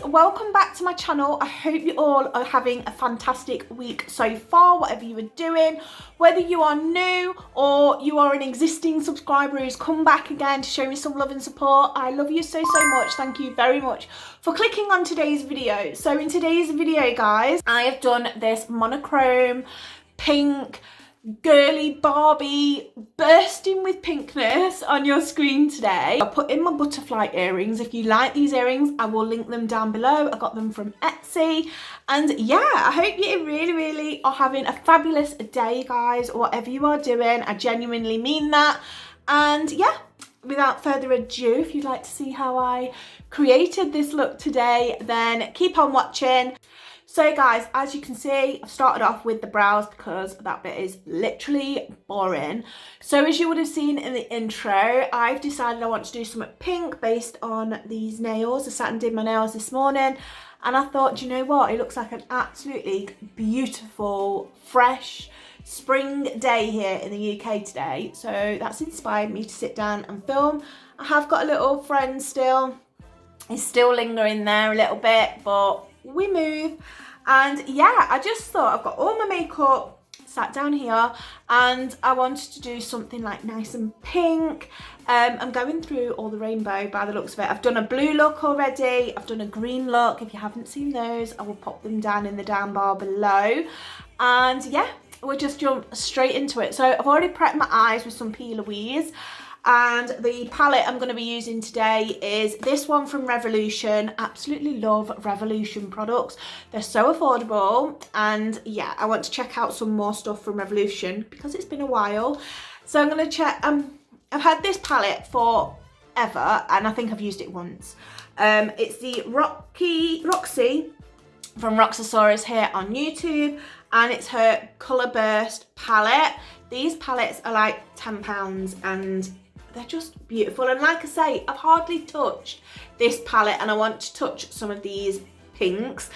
welcome back to my channel. I hope you all are having a fantastic week so far, whatever you are doing. Whether you are new or you are an existing subscriber who's come back again to show me some love and support, I love you so much. Thank you very much for clicking on today's video. So in today's video, guys, I have done this monochrome pink girly Barbie bursting with pinkness on your screen today. I put in my butterfly earrings. If you like these earrings, I will link them down below. I got them from Etsy. And yeah, I hope you really are having a fabulous day, guys, whatever you are doing. I genuinely mean that. And yeah, without further ado, if you'd like to see how I created this look today, then keep on watching. So guys, as you can see, I've started off with the brows because that bit is literally boring. So as you would have seen in the intro, I've decided I want to do something pink based on these nails. I sat and did my nails this morning and I thought, do you know what? It looks like an absolutely beautiful, fresh spring day here in the UK today. So that's inspired me to sit down and film. I have got a little friend still. It's still lingering there a little bit, but we move. And yeah, I just thought I've got all my makeup sat down here and I wanted to do something like nice and pink. I'm going through all the rainbow by the looks of it. I've done a blue look already, I've done a green look. If you haven't seen those, I will pop them down in the down bar below. And yeah, we'll just jump straight into it. So I've already prepped my eyes with some P. Louise. And the palette I'm going to be using today is this one from Revolution. Absolutely love Revolution products. They're so affordable. And yeah, I want to check out some more stuff from Revolution because it's been a while. So I'm going to check. I've had this palette forever and I think I've used it once. It's the Roxy from Roxasaurus here on YouTube. And it's her Colour Burst palette. These palettes are like £10 and they're just beautiful. And like I say, I've hardly touched this palette and I want to touch some of these pinks.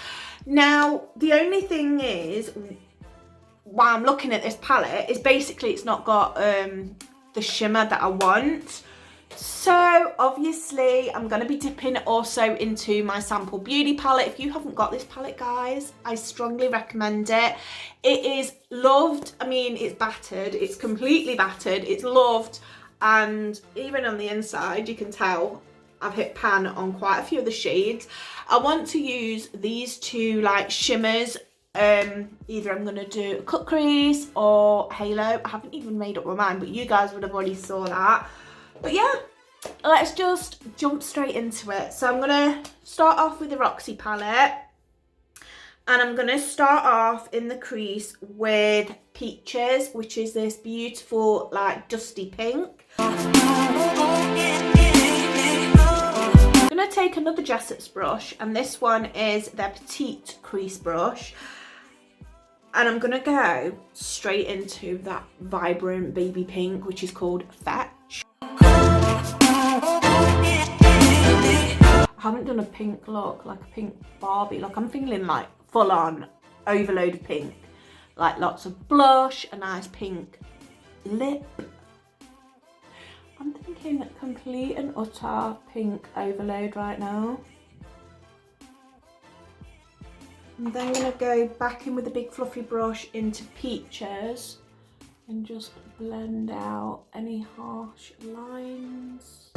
Now, the only thing is, while I'm looking at this palette, is basically it's not got the shimmer that I want. So obviously I'm going to be dipping also into my Sample Beauty palette. If you haven't got this palette, guys, I strongly recommend it. It is loved. I mean, it's battered. It's completely battered. It's loved. And even on the inside, you can tell I've hit pan on quite a few of the shades. I want to use these two like shimmers. Either I'm going to do Cut Crease or Halo. I haven't even made up my mind, but you guys would have already saw that. But yeah, let's just jump straight into it. So I'm going to start off with the Roxy palette. And I'm going to start off in the crease with Peaches, which is this beautiful like dusty pink. I'm going to take another Jessup's brush, and this one is their Petite Crease brush. And I'm going to go straight into that vibrant baby pink, which is called Fetch. I haven't done a pink look, like a pink Barbie. Like I'm feeling like full on overload of pink. Like lots of blush, a nice pink lip. I'm thinking complete and utter pink overload right now. I'm then going to go back in with a big fluffy brush into Peaches and just blend out any harsh lines.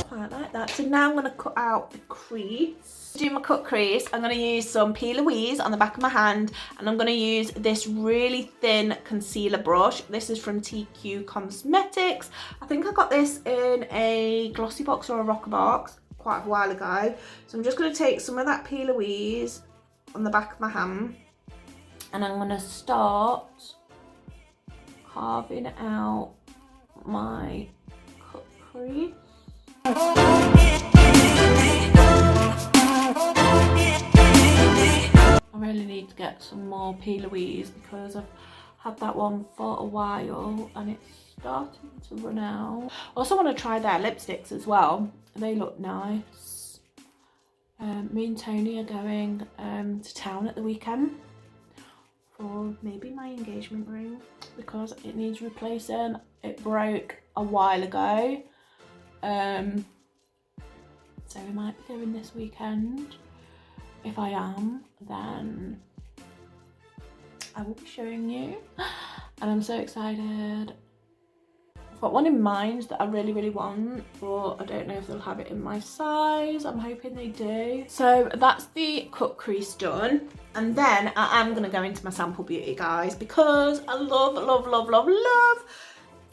Quite like that. So now I'm going to cut out the crease. To do my cut crease, I'm going to use some P. Louise on the back of my hand, and I'm going to use this really thin concealer brush. This is from TQ Cosmetics. I think I got this in a glossy box or a rocker box quite a while ago. So I'm just going to take some of that P. Louise on the back of my hand, and I'm going to start carving out my cut crease. I really need to get some more P. Louise because I've had that one for a while and it's starting to run out. I also want to try their lipsticks as well. They look nice. Me and Tony are going to town at the weekend for maybe my engagement ring because it needs replacing. It broke a while ago. so we might be going this weekend. If I am, then I will be showing you, and I'm so excited. I've got one in mind that I really want, but I don't know if they'll have it in my size. I'm hoping they do. So that's the cut crease done, and then I am gonna go into my sample beauty, guys, because I love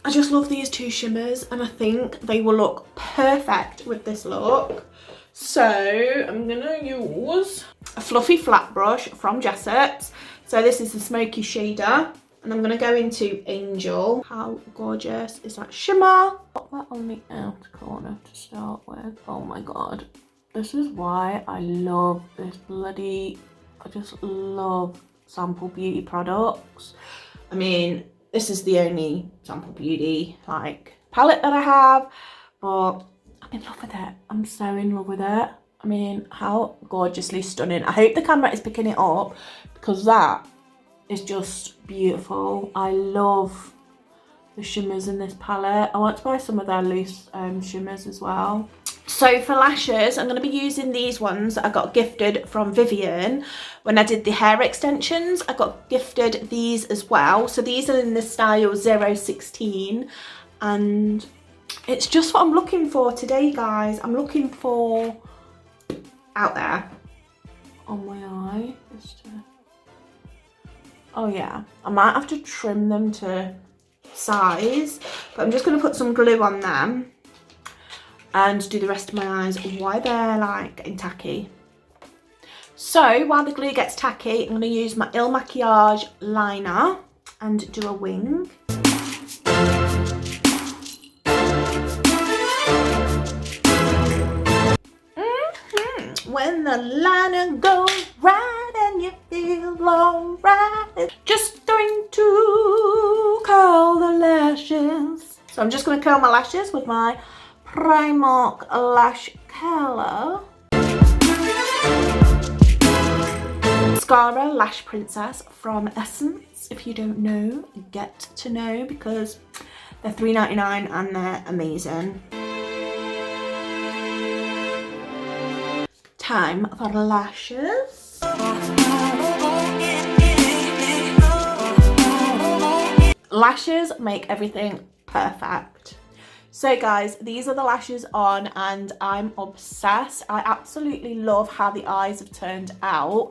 I just love these two shimmers, and I think they will look perfect with this look. So I'm gonna use a fluffy flat brush from Jesset's. So this is the smoky shader, and I'm gonna go into Angel. How gorgeous is that shimmer? Put that on the outer corner to start with. Oh my god, this is why I love this I just love Sample Beauty products. I mean, this is the only Sample Beauty like palette that I have, but I'm in love with it. I'm so in love with it. I mean, how gorgeously stunning. I hope the camera is picking it up, because that is just beautiful. I love the shimmers in this palette. I want to buy some of their loose shimmers as well. So for lashes, I'm going to be using these ones that I got gifted from Vivian when I did the hair extensions. I got gifted these as well. So these are in the style 016, and it's just what I'm looking for today, guys. I'm looking for out there on my eye. Oh yeah, I might have to trim them to size, but I'm just going to put some glue on them and do the rest of my eyes while they're like getting tacky. So while the glue gets tacky, I'm going to use my Il Makiage liner and do a wing. When the liner goes right and you feel alright, just going to curl the lashes. So I'm just going to curl my lashes with my Primark Lash Curler. Mascara Lash Princess from Essence. If you don't know, get to know, because they're $3.99 and they're amazing. Time for lashes. Lashes make everything perfect. So guys, these are the lashes on, and I'm obsessed. I absolutely love how the eyes have turned out.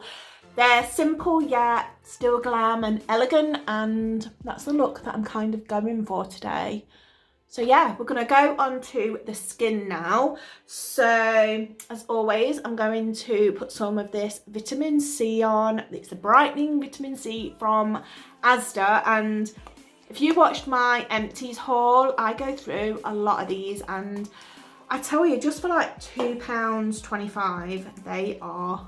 They're simple yet still glam and elegant, and that's the look that I'm kind of going for today. So yeah, we're going to go on to the skin now. So as always, I'm going to put some of this vitamin C on. It's a brightening vitamin C from Asda, and if you watched my empties haul, I go through a lot of these, and I tell you, just for like £2.25, they are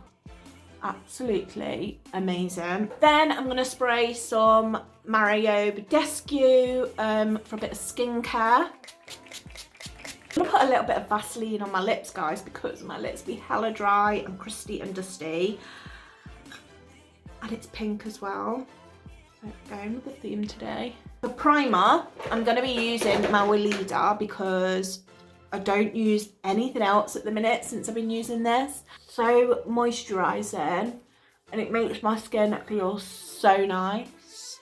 absolutely amazing. Then I'm going to spray some Mario Badescu for a bit of skincare. I'm going to put a little bit of Vaseline on my lips, guys, because my lips be hella dry and crusty and dusty. And it's pink as well. So going with the theme today. For primer, I'm going to be using my Weleda because I don't use anything else at the minute since I've been using this. So moisturising, and it makes my skin feel so nice.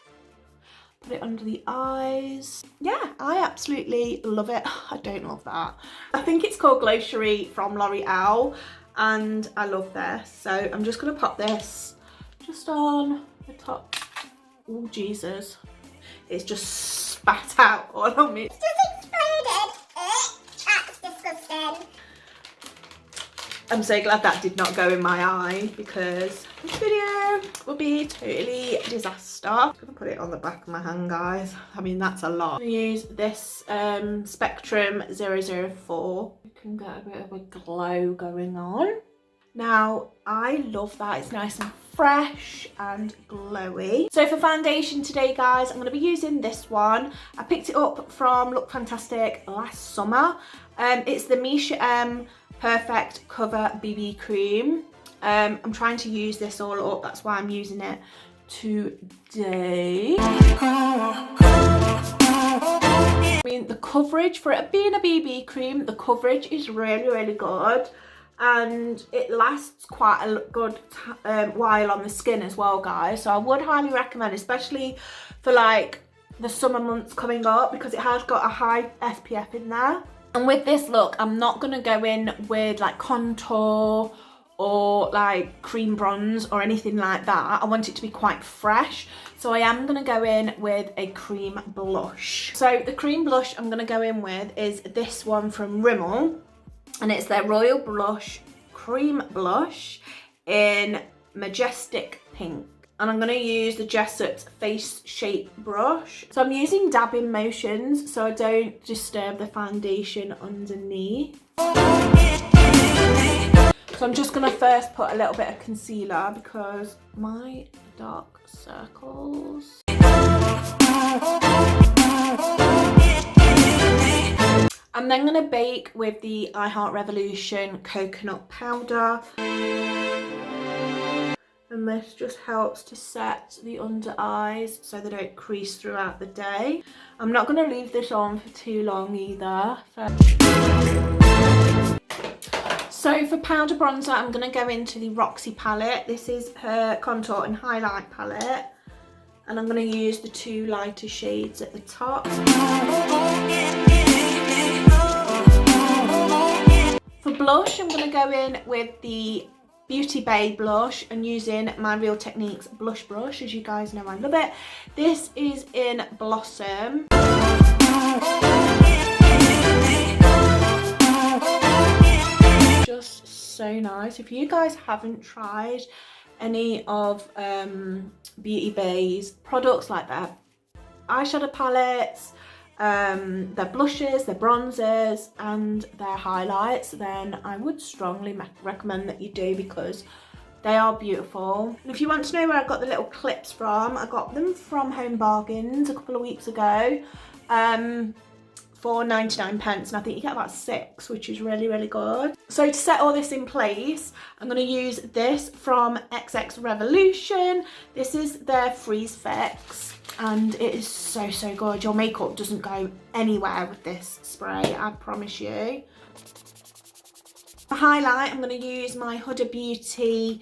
Put it under the eyes. Yeah, I absolutely love it. I don't love that. I think it's called Glow Cherie from L'Oreal, and I love this. So I'm just going to pop this just on the top. Oh Jesus, it's just spat out all on me. It's just exploded. That's disgusting. I'm so glad that did not go in my eye, because this video will be totally a disaster. I'm gonna put it on the back of my hand, guys. I mean, that's a lot. I'm gonna use this Spectrum 004. You can get a bit of a glow going on. Now, I love that. It's nice and fresh and glowy. So for foundation today, guys, I'm going to be using this one. I picked it up from Look Fantastic last summer. It's the Misha M Perfect Cover BB Cream. I'm trying to use this all up. That's why I'm using it today. I mean, the coverage, for it being a BB cream, the coverage is really, really good. and it lasts quite a good while on the skin as well, guys. So I would highly recommend, especially for like the summer months coming up, because it has got a high SPF in there. And with this look, I'm not going to go in with like contour or like cream bronze or anything like that. I want it to be quite fresh. So I am going to go in with a cream blush. So the cream blush I'm going to go in with is this one from Rimmel. And it's their Royal Blush Cream Blush in Majestic Pink. And I'm going to use the Jessup Face Shape brush. So I'm using dabbing motions so I don't disturb the foundation underneath. So I'm just going to first put a little bit of concealer because my dark circles. I'm then going to bake with the I Heart Revolution coconut powder. And this just helps to set the under eyes so they don't crease throughout the day. I'm not going to leave this on for too long either. So for powder bronzer, I'm going to go into the Roxy palette. This is her contour and highlight palette. And I'm going to use the two lighter shades at the top. For blush, I'm going to go in with the Beauty Bay blush and using my Real Techniques blush brush. As you guys know, I love it. This is in Blossom. Just so nice. If you guys haven't tried any of Beauty Bay's products, like their eyeshadow palettes, their blushes, their bronzers and their highlights, then I would strongly recommend that you do, because they are beautiful. And if you want to know where I got the little clips from, I got them from Home Bargains a couple of weeks ago for 99 pence, and I think you get about 6, which is really, really good. So to set all this in place, I'm going to use this from XX Revolution. This is their Freeze Fix, and it is so, so good. Your makeup doesn't go anywhere with this spray, I promise you. For highlight, I'm going to use my Huda Beauty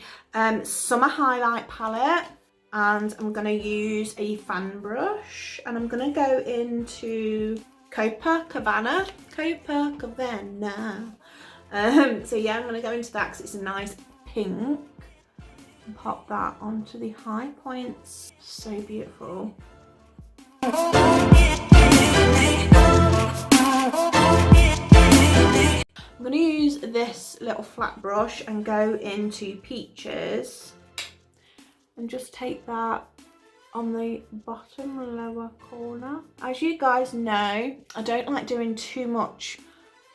Summer Highlight Palette, and I'm going to use a fan brush, and I'm going to go into Copacabana. So yeah, I'm going to go into that because it's a nice pink, and pop that onto the high points. So beautiful. I'm going to use this little flat brush and go into Peaches and just take that on the bottom lower corner. As you guys know, I don't like doing too much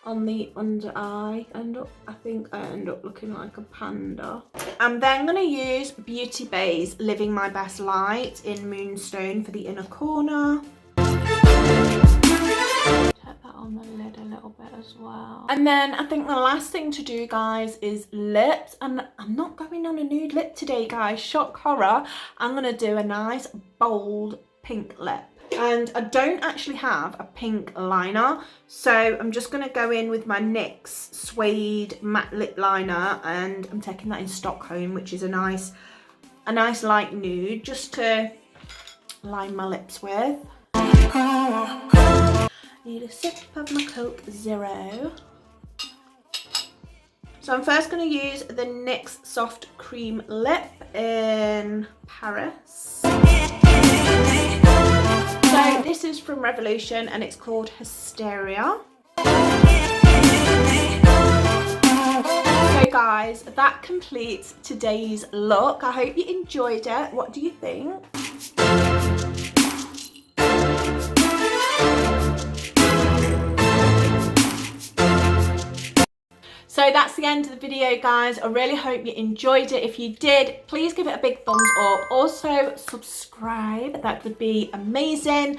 on the under eye. I think I end up looking like a panda. I'm then going to use Beauty Bay's Living My Best Light in Moonstone for the inner corner. On the lid a little bit as well. And then I think the last thing to do, guys, is lips. And I'm not going on a nude lip today, guys. Shock horror. I'm going to do a nice bold pink lip. And I don't actually have a pink liner, so I'm just going to go in with my NYX Suede matte lip liner, and I'm taking that in Stockholm, which is a nice light nude, just to line my lips with. Need a sip of my Coke Zero. So I'm first going to use the NYX Soft Cream Lip in Paris. So this is from Revolution and it's called Hysteria. So guys, that completes today's look. I hope you enjoyed it. What do you think? So that's the end of the video, guys. I really hope you enjoyed it. If you did, please give it a big thumbs up. Also subscribe, that would be amazing.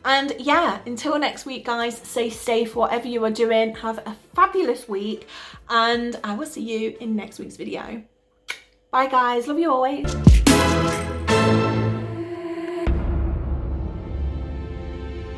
And yeah, until next week, guys, stay safe whatever you are doing. Have a fabulous week and I will see you in next week's video. Bye guys, love you always.